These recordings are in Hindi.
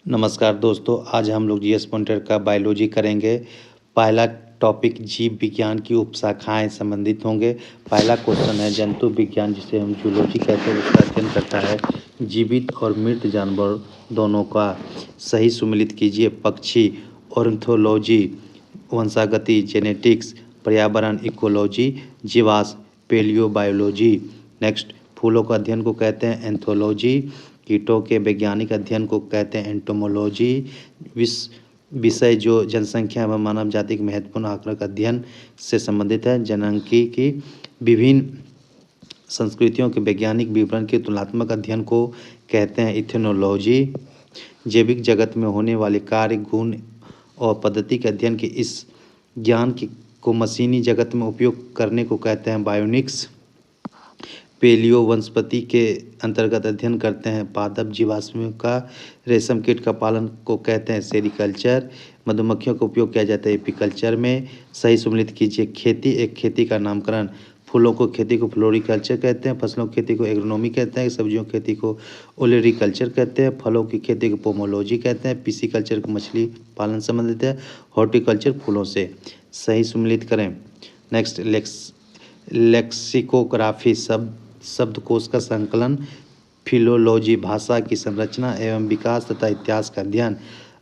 नमस्कार दोस्तों, आज हम लोग जीएस पॉइंटर का बायोलॉजी करेंगे। पहला टॉपिक जीव विज्ञान की उपशाखाएं संबंधित होंगे। पहला क्वेश्चन है जंतु विज्ञान, जिसे हम जूलॉजी कहते हैं, उसका अध्ययन करता है जीवित और मृत जानवर दोनों का। सही सुमेलित कीजिए। पक्षी ऑर्निथोलॉजी, वंशागति जेनेटिक्स, पर्यावरण इकोलॉजी, जीवाश्म पेलियोबायोलॉजी। नेक्स्ट, फूलों का अध्ययन को कहते हैं एंथोलॉजी। कीटों के वैज्ञानिक अध्ययन को कहते हैं एंटोमोलॉजी। विषय जो जनसंख्या एवं मानव जाति के महत्वपूर्ण आंकड़ों का अध्ययन से संबंधित है। जननांगी की विभिन्न संस्कृतियों के वैज्ञानिक विवरण के तुलनात्मक अध्ययन को कहते हैं इथेनोलॉजी। जैविक जगत में होने वाले कार्य, गुण और पद्धति के अध्ययन के इस ज्ञान को मशीनी जगत में उपयोग करने को कहते हैं बायोनिक्स। पेलियो वनस्पति के अंतर्गत अध्ययन करते हैं पादप जीवाश्मों का। रेशम कीट का पालन को कहते हैं सेरिकल्चर। मधुमक्खियों का उपयोग किया जाता है एपीकल्चर में। सही सुमेलित कीजिए। खेती एक खेती का नामकरण। फूलों को खेती को फ्लोरिकल्चर कहते हैं। फसलों की खेती को एग्रोनॉमी कहते हैं। सब्जियों की खेती को ओलेरीकल्चर कहते हैं। फलों की खेती को पोमोलॉजी कहते हैं। पिसिकल्चर को मछली पालन संबंधित है। हॉर्टिकल्चर फूलों से। सही सुमेलित करें। नेक्स्ट, लेक्सिकोग्राफी शब्दकोश का संकलन। फिलोलॉजी भाषा की संरचना एवं विकास तथा इतिहास का अध्ययन।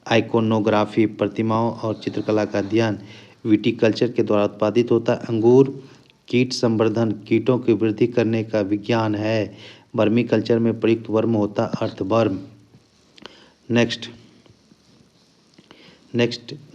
आइकोनोग्राफी प्रतिमाओं और चित्रकला का अध्ययन विटिकल्चर के द्वारा उत्पादित होता है। अंगूर कीट संवर्धन कीटों की वृद्धि करने का विज्ञान है। वर्मी कल्चर में प्रयुक्त वर्म होता अर्थवर्म। नेक्स्ट,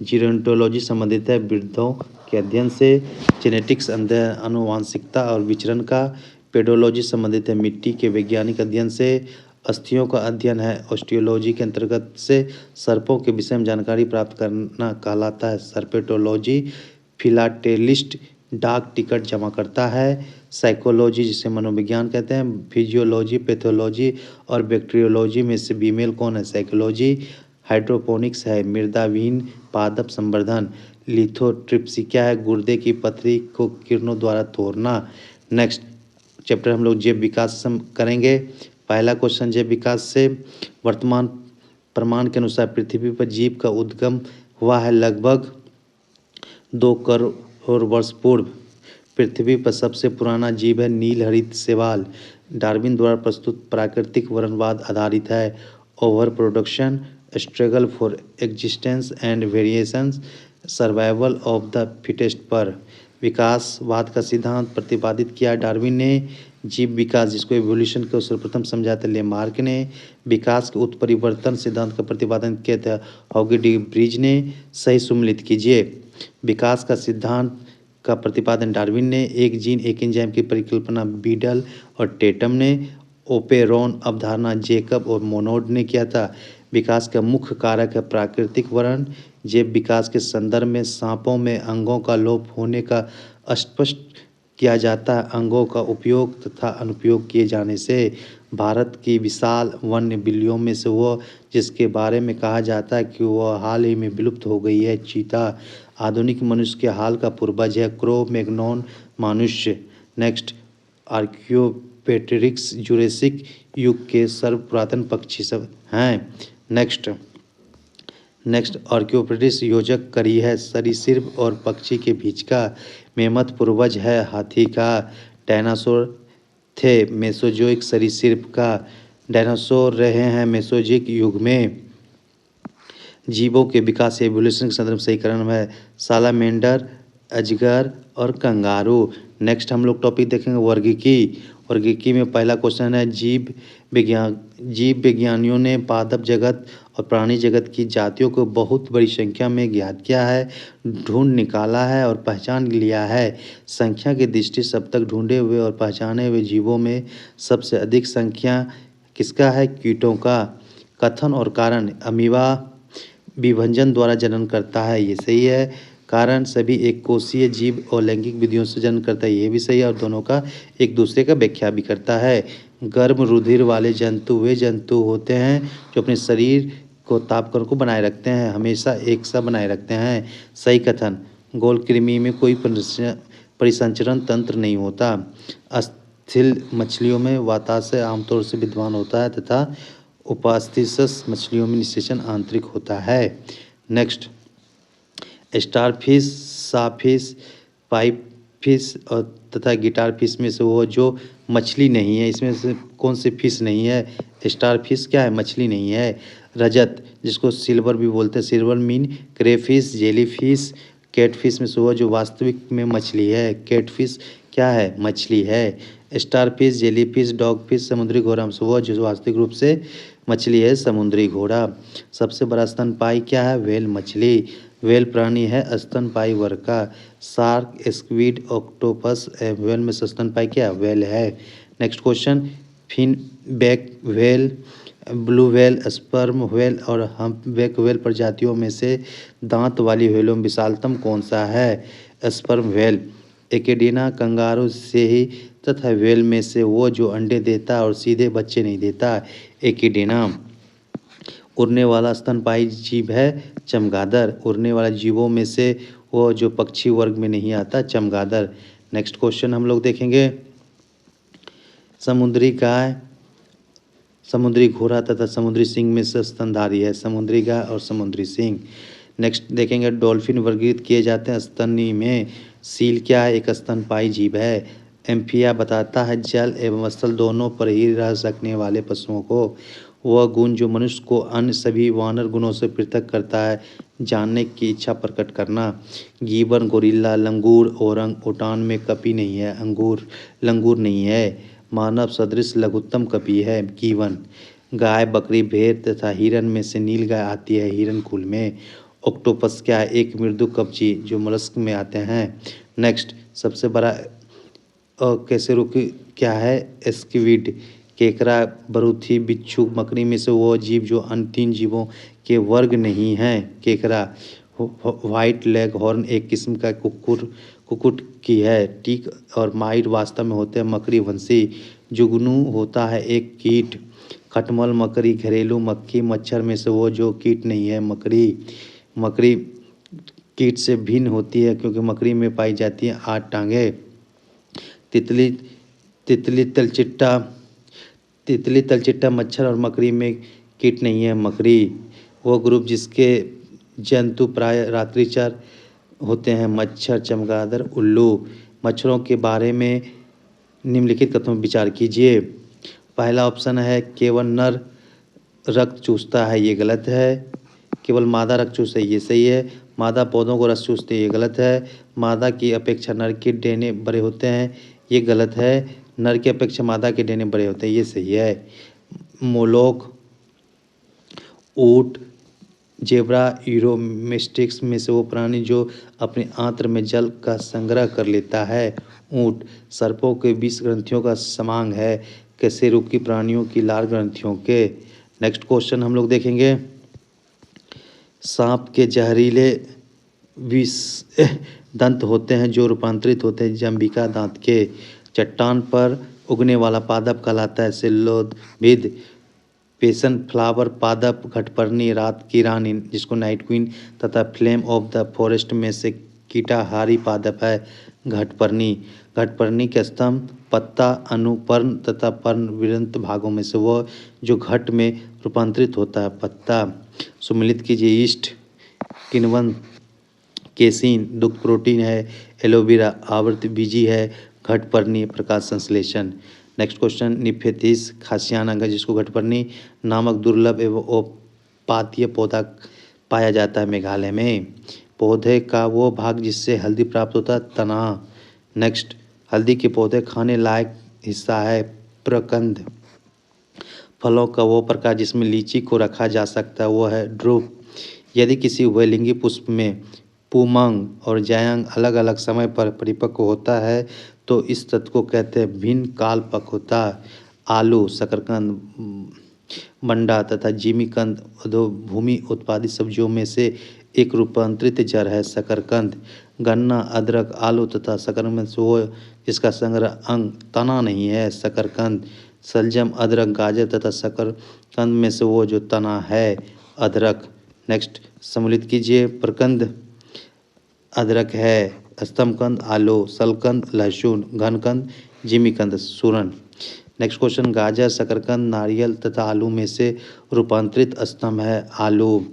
जीरोंटोलॉजी संबंधित है वृद्धों के अध्ययन से। जेनेटिक्स आनुवांशिकता और विचरण का। पेडोलॉजी संबंधित है मिट्टी के वैज्ञानिक अध्ययन से। अस्थियों का अध्ययन है ऑस्टियोलॉजी के अंतर्गत से। सर्पों के विषय में जानकारी प्राप्त करना कहलाता है सर्पेटोलॉजी। फिलाटेलिस्ट डाक टिकट जमा करता है। साइकोलॉजी, जिसे मनोविज्ञान कहते हैं। फिजियोलॉजी, पैथोलॉजी और बैक्टीरियोलॉजी में से फीमेल कौन है? साइकोलॉजी। हाइड्रोपोनिक्स है मृदाविहीन पादप संवर्धन। लिथोट्रिप्सी क्या है? गुर्दे की पथरी को किरणों द्वारा तोड़ना। नेक्स्ट चैप्टर हम लोग जैव विकास करेंगे। पहला क्वेश्चन जैव विकास से। वर्तमान प्रमाण के अनुसार पृथ्वी पर जीव का उद्गम हुआ है लगभग 2 करोड़ वर्ष पूर्व। पृथ्वी पर सबसे पुराना जीव है नीलहरित शैवाल। डार्विन द्वारा प्रस्तुत प्राकृतिक वर्णनवाद आधारित है। Over production, struggle for existence and variations, survival of the fittest पर विकासवाद का सिद्धांत प्रतिपादित किया डार्विन ने। जीव विकास, जिसको एवोल्यूशन को सर्वप्रथम समझा था लेमार्क ने। विकास के उत्परिवर्तन सिद्धांत का प्रतिपादन किया था हॉगी डी ब्रिज ने। सही सुमेलित कीजिए। विकास का सिद्धांत का प्रतिपादन डार्विन ने। एक जीन एक एंजाइम की परिकल्पना बीडल और टेटम ने। ओपेरॉन अवधारणा जेकब और मोनोड ने किया था। विकास का मुख्य कारक है प्राकृतिक वर्ण। जैव विकास के संदर्भ में सांपों में अंगों का लोप होने का स्पष्ट किया जाता है। अंगों का उपयोग तथा अनुपयोग किए जाने से। भारत की विशाल वन्य बिल्लियों में से वह जिसके बारे में कहा जाता है कि वह हाल ही में विलुप्त हो गई है, चीता। आधुनिक मनुष्य के हाल का पूर्वज है क्रो मैग्नोन मनुष्य। नेक्स्ट, आर्कियोपेटेरिक्स जुरेसिक युग के सर्वपुरातन पक्षी सब हैं। नेक्स्ट आर्कियोपेटेरिक्स योजक करी है सरीसृप और पक्षी के बीच का। मेमथ पूर्वज है हाथी का। डायनासोर थे मेसोजोइक सरीसृप का। डायनासोर रहे हैं मेसोजोइक युग में। जीवों के विकास एवोल्यूशन के संदर्भ सही क्रम है सालामेंडर, अजगर और कंगारू। नेक्स्ट हम लोग टॉपिक देखेंगे वर्गीकी। वर्गीकी में पहला क्वेश्चन है जीव विज्ञानियों ने पादप जगत और प्राणी जगत की जातियों को बहुत बड़ी संख्या में ज्ञात किया है, ढूंढ निकाला है और पहचान लिया है। संख्या की दृष्टि से अब तक ढूंढे हुए और पहचाने हुए जीवों में सबसे अधिक संख्या किसका है? कीटों का। कथन और कारण, अमीबा विभंजन द्वारा जनन करता है, ये सही है। कारण, सभी एक कोषीय जीव और लैंगिक विधियों से जनन करता है, ये भी सही है। और दोनों का एक दूसरे का व्याख्या भी करता है। गर्म रुधिर वाले जंतु वे जंतु होते हैं जो अपने शरीर को तापक्रम को बनाए रखते हैं, हमेशा एक सा बनाए रखते हैं। सही कथन। गोल कृमि में कोई परिसंचरण तंत्र नहीं होता। अस्थिल मछलियों में वाताशय आमतौर से विद्यमान होता है तथा उपास्थिसस मछलियों में निषेचन आंतरिक होता है। Next, star fish, sawfish, pipe fish और तथा गिटार फिश में से वो जो मछली नहीं है, इसमें से कौन सी फिश नहीं है? स्टार फिश क्या है? मछली नहीं है। रजत, जिसको सिल्वर भी बोलते हैं, silver mean crayfish, jellyfish, catfish में से वो जो वास्तविक में मछली है। कैटफिश क्या है? मछली है। Star fish, jellyfish, dog fish, समुद्री घोड़ा में से वो जो वास्तविक रूप से मछली है, समुद्री घोड़ा। सबसे बड़ा स्तनपायी क्या है? व्हेल मछली। व्हेल प्राणी है स्तनपायी वर्ग का। शार्क, स्क्विड, ऑक्टोपस, व्हेल में से स्तनपायी क्या? व्हेल है। Next question, fin back whale, blue whale, sperm whale और हम्पबैक व्हेल प्रजातियों में से दांत वाली व्हेलों में विशालतम कौन सा है? Sperm whale. एकेडिना कंगारू से ही तथा व्हेल में से वो जो अंडे देता और सीधे बच्चे नहीं देता, एकेडिना। उड़ने वाला स्तनपायी जीव है चमगादड़। उड़ने वाले जीवों में से वो जो पक्षी वर्ग में नहीं आता, चमगादड़। नेक्स्ट क्वेश्चन हम लोग देखेंगे, समुद्री गाय, समुद्री घोड़ा तथा समुद्री सिंह में से स्तनधारी है, समुद्री गाय और समुद्री सिंह। नेक्स्ट देखेंगे, डॉल्फिन वर्गीकृत किए जाते हैं स्तनी में। सील क्या है? एक स्तनपायी जीव है। एम्फिया बताता है जल एवं स्थल दोनों पर ही रह सकने वाले पशुओं को वह गुण जो मनुष्य को अन्य सभी वानर गुणों से पृथक करता है, जानने की इच्छा प्रकट करना। गीबन, गोरिल्ला, लंगूर, ओरंग उटान में कपी नहीं है, लंगूर नहीं है। मानव सदृश लघुत्तम कपी है, गीवन। गाय, बकरी, भेड़ तथा हिरन में से नील गाय आती है, हिरन कुल में। ऑक्टोपस क्या है? एक मृदु कवची जो मोलस्क में आते हैं। नेक्स्ट, सबसे बड़ा कशेरुकी क्या है? स्क्विड। केकड़ा, बरूथी, बिच्छू, मकड़ी में से वो जीव जो अन्य 3 जीवों के वर्ग नहीं हैं, केकड़ा। व्हाइट लेग हॉर्न एक किस्म का कुक्कुट की है। टीक और माइट वास्तव में होते हैं मकड़ी वंशी। जुगनू होता है एक कीट। खटमल, मकड़ी, घरेलू मक्खी, मच्छर में से वो जो कीट नहीं है, मकड़ी। मकड़ी कीट से भिन्न होती है क्योंकि मकड़ी में पाई जाती है 8 टांगे। तितली, तितली तलचिट्टा मच्छर और मकड़ी में कीट नहीं है, मकड़ी। वो ग्रुप जिसके जंतु प्राय रात्रिचर होते हैं, मच्छर, चमगादड़, उल्लू। मच्छरों के बारे में निम्नलिखित कथनों पर विचार कीजिए। पहला ऑप्शन है केवल नर रक्त चूसता है, ये गलत है। केवल मादा रक्त चूसता है, ये सही है। मादा पौधों को रस चूसती है, ये गलत है। मादा की अपेक्षा नर के डेने बड़े होते हैं, ये गलत है। नर की अपेक्षा मादा के डेने बड़े होते हैं, ये सही है। मोलोक, ऊँट, जेब्रा, यूरोमेस्टिक्स में से वो प्राणी जो अपने आंत्र में जल का संग्रह कर लेता है, ऊँट। सर्पों के 20 ग्रंथियों का समांग है, कशेरुकी प्राणियों की लार ग्रंथियों के। नेक्स्ट क्वेश्चन हम लोग देखेंगे, सांप के जहरीले विष दंत होते हैं जो रूपांतरित होते हैं जम्बिका दांत के। चट्टान पर उगने वाला पादप कहलाता है सिल्लोभिद। पेशन फ्लावर पादप, घटपर्णी, रात की रानी जिसको नाइट क्वीन तथा फ्लेम ऑफ द फॉरेस्ट में से कीटाहारी पादप है, घटपर्णी। घटपर्णी के स्तंभ, पत्ता, अनुपर्ण तथा पर्ण विरंत भागों में से वह जो घट में रूपांतरित होता है, पत्ता। सुमिलित कीजिए, ईस्ट, किण्वन, केसीन, दुग्ध प्रोटीन है, एलोवेरा आवृत बीजी है, घटपर्णी प्रकाश संश्लेषण। नेक्स्ट क्वेश्चन, निफेथिस खासियाना जिसको घटपर्णी नामक दुर्लभ एवं औपातीय पौधा पाया जाता है मेघालय में। पौधे का वो भाग जिससे हल्दी प्राप्त होता है, तना। नेक्स्ट, हल्दी के पौधे खाने लायक हिस्सा है, प्रकंद। फलों का वो प्रकार जिसमें लीची को रखा जा सकता है, वो है ड्रूप। यदि किसी उभयलिंगी पुष्प में पुमांग और जायांग अलग अलग समय पर परिपक्व होता है तो इस तत्व को कहते हैं भिन्न काल पक्वता। आलू, शकरकंद, मंडा तथा जिमीकंद भूमि उत्पादित सब्जियों में से एक रूपांतरित जड़ है, शकरकंद। गन्ना, अदरक, आलू तथा शकरकंद से वो जिसका संग्रह अंग तना नहीं है, शकरकंद। सलजम, अदरक, गाजर तथा शकरकंद में से वो जो तना है, अदरक। नेक्स्ट, सम्मिलित कीजिए, प्रकंद अदरक है, स्तंभकंद आलू, सलकंद लहसुन, घनकंद जिमीकंद सूरन। नेक्स्ट क्वेश्चन, गाजर, शकरकंद, नारियल तथा आलू में से रूपांतरित स्तंभ है आलू।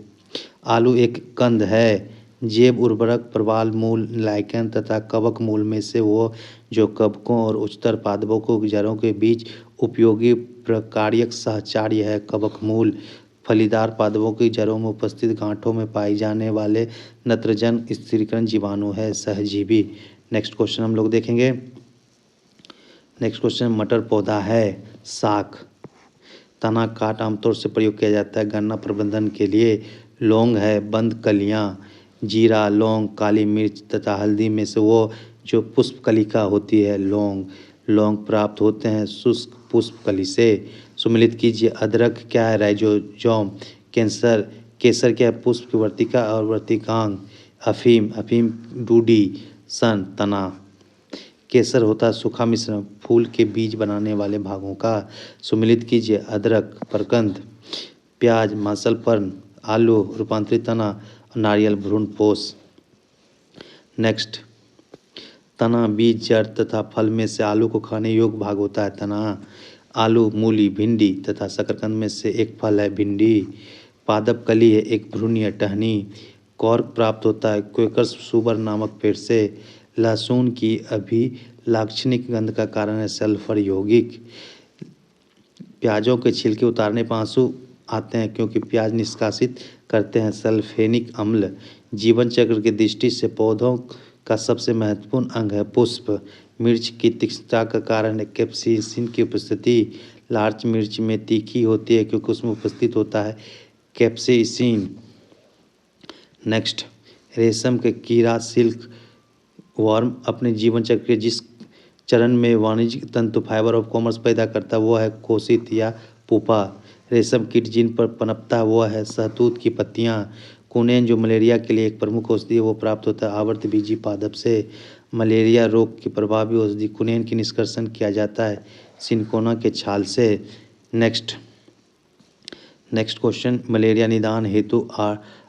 आलू एक कंद है। जैव उर्वरक, प्रवाल मूल, लाइकेन तथा कवक मूल में से वो जो कवकों और उच्चतर पादपों की जड़ों के बीच उपयोगी प्रकार्यक सहचार्य है। कवक मूल फलीदार पादपों की जड़ों में उपस्थित गांठों में पाए जाने वाले नत्रजन स्थिरीकरण जीवाणु है, सहजीवी। नेक्स्ट क्वेश्चन हम लोग देखेंगे। नेक्स्ट क्वेश्चन, मटर पौधा है, साग। तना काट आमतौर से प्रयोग किया जाता है गन्ना प्रबंधन के लिए। लौंग है, बंद कलियां। जीरा, लौंग, काली मिर्च तथा हल्दी में से वो जो पुष्प कलिका होती है लौंग। लौंग प्राप्त होते हैं शुष्क पुष्प कली से। सुमिलित कीजिए। अदरक क्या है, राइजोजोम। कैंसर केसर क्या है, पुष्प की वर्तिका और वर्तिकांग। अफीम अफीम डूडी सन तना। केसर होता है सूखा मिश्रण फूल के बीज बनाने वाले भागों का। सुमिलित कीजिए। अदरक प्रकंद, प्याज मांसल पर्ण, आलू रूपांतरित तना, नारियल भ्रूणपोष। नेक्स्ट, तना, बीज, जड़ तथा फल में से आलू को खाने योग्य भाग होता है तना। आलू, मूली, भिंडी तथा शकरकंद में से एक फल है भिंडी। पादप कली है एक भ्रूणीय टहनी। कॉर्क प्राप्त होता है क्वेकस सुबर नामक पेड़ से। लहसुन की अभिलाक्षणिक गंध का कारण है सल्फर यौगिक। प्याजों के छिलके उतारने पर आंसू आते हैं क्योंकि प्याज निष्कासित करते हैं सल्फेनिक अम्ल। जीवन चक्र की दृष्टि से पौधों का सबसे महत्वपूर्ण अंग है पुष्प। मिर्च की तीक्ष्णता का कारण है कैप्सिसिन की उपस्थिति। लार्ज मिर्च में तीखी होती है क्योंकि उसमें उपस्थित होता है कैप्सिसिन। नेक्स्ट, रेशम के कीड़ा सिल्क वर्म अपने जीवन चक्र के जिस चरण में वाणिज्यिक तंतु फाइबर ऑफ कॉमर्स पैदा करता है वो है कोशित या पुपा। रेशम कीट जिन पर पनपता है वो है शहतूत की पत्तियां। कुनेन जो मलेरिया के लिए एक प्रमुख औषधि है वो प्राप्त होता है आवर्त बीजी पादप से। मलेरिया रोग की प्रभावी औषधि कुनेन की निष्कर्षण किया जाता है सिनकोना के छाल से। नेक्स्ट क्वेश्चन, मलेरिया निदान हेतु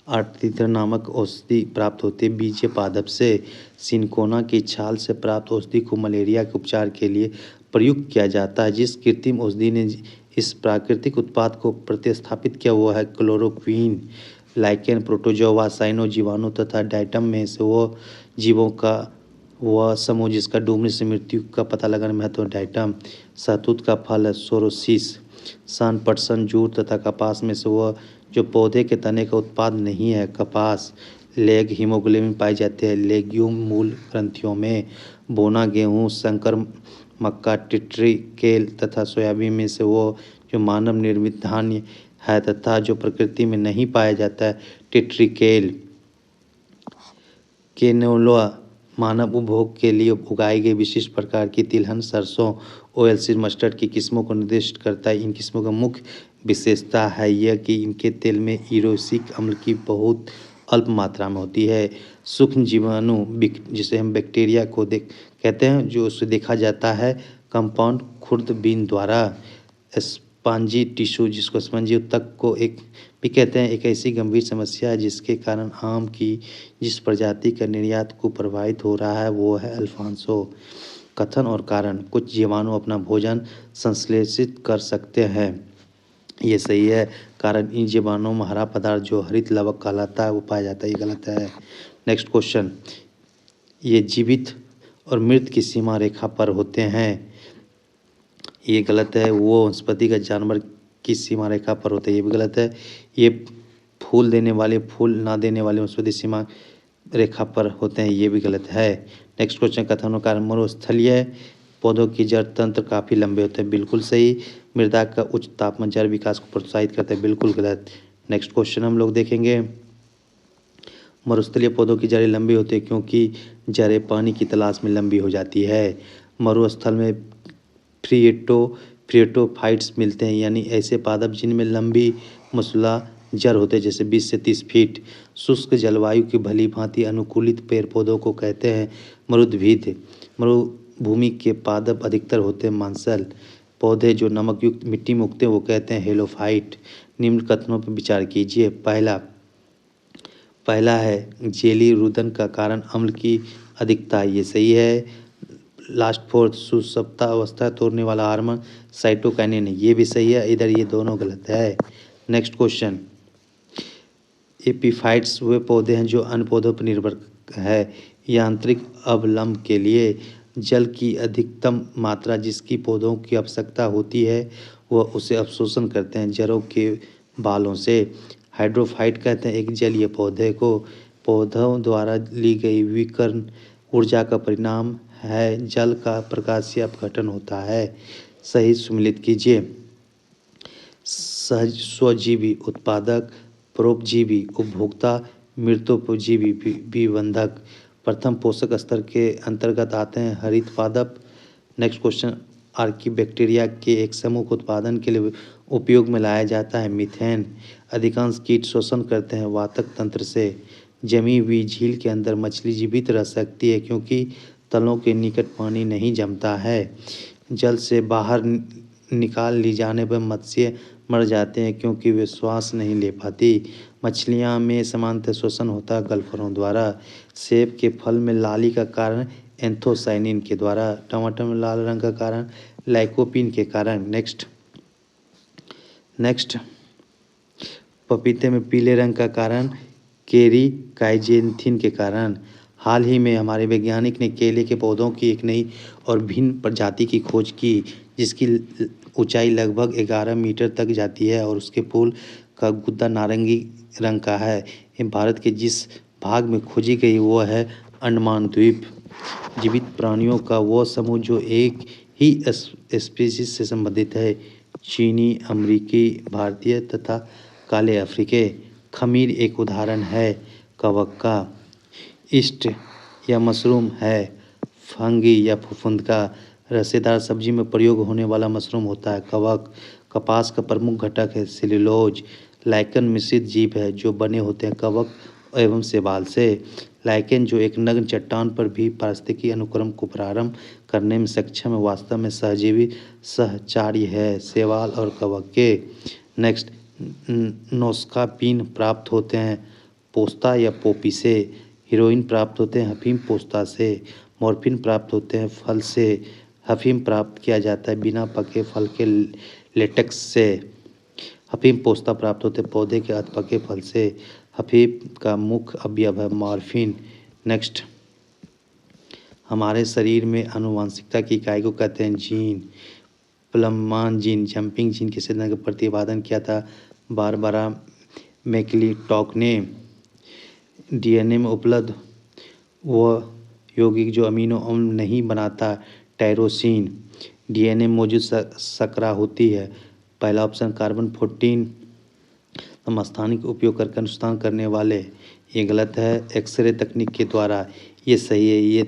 आर्टिथर नामक औषधि प्राप्त होती है बीजे पादप से। सिनकोना की छाल से प्राप्त औषधि को मलेरिया के उपचार के लिए प्रयुक्त किया जाता है। जिस कृत्रिम औषधि ने इस प्राकृतिक उत्पाद को प्रतिस्थापित किया हुआ है क्लोरोक्वीन। लाइकेन, प्रोटोजोआ, साइनो जीवाणु तथा डाइटम में से वो जीवों का वह समूह जिसका डूबने से मृत्यु का पता लगाने में महत्व डाइटम। शहतूत का फल है सोरोसिस। सन, पटसन, जूट तथा कपास में से वह जो पौधे के तने का उत्पाद नहीं है कपास। लेग, हीमोग्लोबिन पाई जाती है लेग्यूम मूल ग्रंथियों में। बोना, गेहूँ, संकर मक्का, टिट्रिकेल तथा सोयाबीन में से वो जो मानव निर्मित धान्य है तथा जो प्रकृति में नहीं पाया जाता है टिट्रिकेल। केनोला मानव उपभोग के लिए उगाई गई विशिष्ट प्रकार की तिलहन, सरसों, ओइलसीड मस्टर्ड की किस्मों को निर्दिष्ट करता है। इन किस्मों का मुख्य विशेषता है यह कि इनके तेल में यूरेसिक अम्ल की बहुत अल्प मात्रा में होती है। सूक्ष्म जीवाणु जिसे हम बैक्टीरिया को कहते हैं जो उसे देखा जाता है कंपाउंड खुर्दबीन द्वारा। स्पंजी टिश्यू जिसको स्पंजी उत्तक को एक भी कहते हैं एक ऐसी गंभीर समस्या है जिसके कारण आम की जिस प्रजाति का निर्यात को प्रभावित हो रहा है वो है अल्फांसो। कथन और कारण, कुछ जीवाणु अपना भोजन संश्लेषित कर सकते हैं, ये सही है। कारण इन जीवाणुओं में हरा पदार्थ जो हरित लवक कहलाता है वो पाया जाता है, ये गलत है। नेक्स्ट क्वेश्चन, ये जीवित और मृत की सीमा रेखा पर होते हैं, ये गलत है। वो वनस्पति का जानवर की सीमा रेखा पर होता है, ये भी गलत है। ये फूल देने वाले फूल ना देने वाले वनस्पति सीमा रेखा पर होते हैं, ये भी गलत है। नेक्स्ट क्वेश्चन, कथनों का मरुस्थलीय पौधों की जड़ तंत्र काफ़ी लंबे होते हैं, बिल्कुल सही। मृदा का उच्च तापमान जड़ विकास को प्रोत्साहित करता है, बिल्कुल गलत। नेक्स्ट क्वेश्चन हम लोग देखेंगे, मरुस्थलीय पौधों की जड़ें लंबी होती है क्योंकि जड़ें पानी की तलाश में लंबी हो जाती है। मरुस्थल में फ्रिएटोफाइट्स मिलते हैं यानी ऐसे पादप जिनमें लंबी मसूला जड़ होते हैं जैसे 20 से 30 फीट। शुष्क जलवायु की भली भांति अनुकूलित पेड़ पौधों को कहते हैं मरुद्भिद। मरुभूमि के पादप अधिकतर होते हैं मांसल। पौधे जो नमक युक्त मिट्टी में उगते हैं वो कहते हैं हेलोफाइट। निम्न कथनों पर विचार कीजिए। पहला है जेली रुदन का कारण अम्ल की अधिकता, ये सही है। लास्ट फोर्थ सुषुप्त अवस्था तोड़ने वाला हार्मोन साइटोकाइनिन है, ये भी सही है। इधर ये दोनों गलत है। नेक्स्ट क्वेश्चन, एपीफाइट्स वे पौधे हैं जो अन्य पौधों पर निर्भर है यांत्रिक अवलंब के लिए। जल की अधिकतम मात्रा जिसकी पौधों की आवश्यकता होती है वह उसे अवशोषण करते हैं जड़ों के बालों से। हाइड्रोफाइट कहते हैं एक जलीय पौधे को पौधों द्वारा ली गई विकिरण ऊर्जा का परिणाम है जल का प्रकाशीय अपघटन होता है। सही सम्मिलित कीजिए। सहज स्वजीवी उत्पादक, परोपजीवी उपभोक्ता, मृतोपजीवी विबंधक। प्रथम पोषक स्तर के अंतर्गत आते हैं हरित पादप। नेक्स्ट क्वेश्चन, आर्कीबैक्टीरिया के एक समूह को उत्पादन के लिए उपयोग में लाया जाता है मीथेन। अधिकांश कीट शोषण करते हैं वातक तंत्र से। जमी हुई झील के अंदर मछली जीवित रह सकती है क्योंकि तलों के निकट पानी नहीं जमता है। जल से बाहर निकाल ली जाने पर मत्स्य मर जाते हैं क्योंकि वे श्वास नहीं ले पाती। मछलियाँ में सामान्यतः शोषण होता है गल्फरों द्वारा। सेब के फल में लाली का कारण एंथोसाइनिन के द्वारा। टमाटर में लाल रंग का कारण लाइकोपीन के कारण। नेक्स्ट पपीते में पीले रंग का कारण केरिकाइजेंथिन के कारण। हाल ही में हमारे वैज्ञानिक ने केले के पौधों की एक नई और भिन्न प्रजाति की खोज की जिसकी ऊंचाई लगभग 11 मीटर तक जाती है और उसके फूल का गुद्दा नारंगी रंग का है। ये भारत के जिस भाग में खोजी गई वो है अंडमान द्वीप। जीवित प्राणियों का वो समूह जो एक ही स्पीशीज से संबंधित है, चीनी, अमेरिकी, भारतीय तथा काले अफ्रीकी। खमीर एक उदाहरण है कवक का। ईस्ट या मशरूम है फंगी या फफूंद का रसेदार सब्जी में प्रयोग होने वाला मशरूम होता है कवक। कपास का प्रमुख घटक है सेल्यूलोज। लाइकन मिश्रित जीव है जो बने होते हैं कवक एवं शैवाल से। लाइकेन जो एक नग्न चट्टान पर भी पारिस्थितिकी अनुक्रम को प्रारंभ करने में सक्षम है वास्तव में सहजीवी सहचारी है शैवाल और कवक के। नेक्स्ट, नोस्कापीन प्राप्त होते हैं पोस्ता या पोपी से। हीरोइन प्राप्त होते हैं अफीम पोस्ता से। मॉर्फिन प्राप्त होते हैं फल से। अफीम प्राप्त किया जाता है बिना पके फल के लेटेक्स से। अफीम पोस्ता प्राप्त होते हैं पौधे के अधपके फल से। अफीम का मुख्य अवयव है मॉर्फिन। नेक्स्ट, हमारे शरीर में आनुवंशिकता की इकाई को कहते हैं जीन। प्लमान जीन, जंपिंग जीन के सिद्धांत का प्रतिपादन किया था बारबरा मैकलिंटॉक ने। डीएनए में उपलब्ध वह यौगिक जो अमीनो अम्ल नहीं बनाता टायरोसिन। डीएनए में मौजूद शर्करा होती है। पहला ऑप्शन कार्बन 14 समस्थानिक उपयोग करके अनुसंधान करने वाले, ये गलत है। एक्सरे तकनीक के द्वारा, ये सही है। ये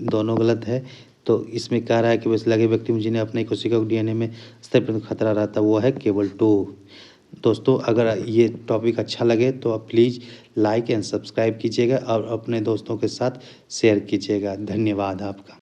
दोनों गलत है। तो इसमें कह रहा है कि वैसे लगे व्यक्ति में जिन्हें अपने कोशिका को डीएनए में स्थिर खतरा रहता है वो है केवल 2। दोस्तों, अगर ये टॉपिक अच्छा लगे तो आप प्लीज़ लाइक एंड सब्सक्राइब कीजिएगा और अपने दोस्तों के साथ शेयर कीजिएगा। धन्यवाद आपका।